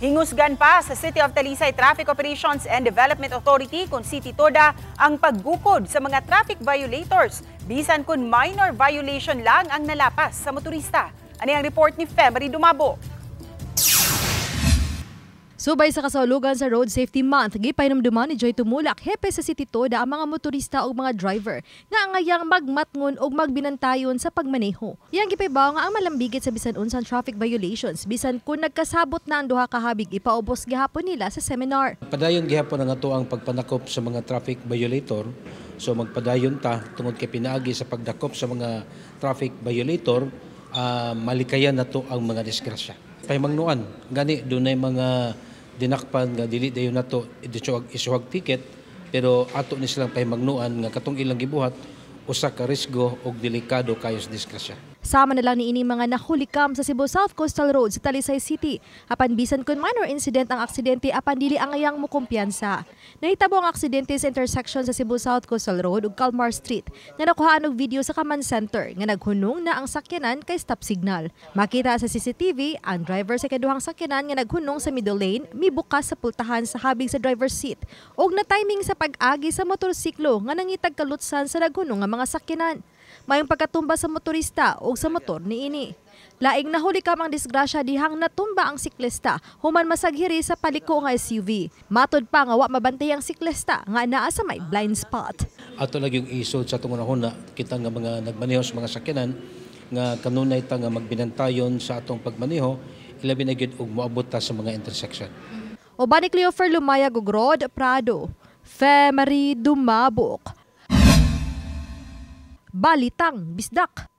Hingusgan pa sa City of Talisay Traffic Operations and Development Authority kung City Toda ang pagbukod sa mga traffic violators bisan kung minor violation lang ang nalapas sa motorista. Ano ang report ni Femery Dumabo? Subay sa kasaulugan sa Road Safety Month, gipahinumduman ni Joy Tumulak, hepe sa City Toda ang mga motorista o mga driver nga angayang magmatngon o magbinantayon sa pagmaneho. Yang gipaybaw nga ang malambigit sa bisan unsang traffic violations bisan kung nagkasabot na ang duha ka habig ipaubos gihapon nila sa seminar. Padayon gihapon ang ato ang pagpanakop sa mga traffic violator. So magpadayon ta tungod kay pinaagi sa pagdakop sa mga traffic violator, malikayan nato ang mga disgrasya. Pahimangnuan gani dunay mga dinakpan nga dili dayon nato isuhag ticket, pero ato ni silang pahimangnuan nga katong ilang gibuhat usa ka risgo og delikado kayo sa disgrasya. Sama na lang ni ini mga nahulikam sa Cebu South Coastal Road sa Talisay City. Apan bisan kun minor incident ang aksidente apan dili angayang mukumpiyansa. Nahitabo ang aksidente sa intersection sa Cebu South Coastal Road ug Calmar Street nga nakuhaan og video sa Command Center nga naghunong na ang sakyanan kay stop signal. Makita sa CCTV ang driver sa kaduhang sakyanan nga naghunong sa middle lane mibukas sa pultahan sa habig sa driver's seat ug na timing sa pag-agi sa motorsiklo nga nangitag kalutsan sa naghunong nga mga sakyanan. Mayong pagkatumba sa motorista o sa motor ni ini. Laing nahulikam ang disgrasya dihang natumba ang siklista human masaghiri sa paliko nga SUV. Matod pa nga wa mabantay ang siklista nga naa sa may blind spot. Ato lagi yung isod sa tungod na kita nga mga nagmaneho sa mga sakyanan nga kanunay ta nga magbinantayon sa atong pagmaneho ilabi na gyud og moabot ta sa mga intersection. Oban ni Cleofer Lumaya Gogrod Prado, Femery Dumabok. Balitang Bisdak.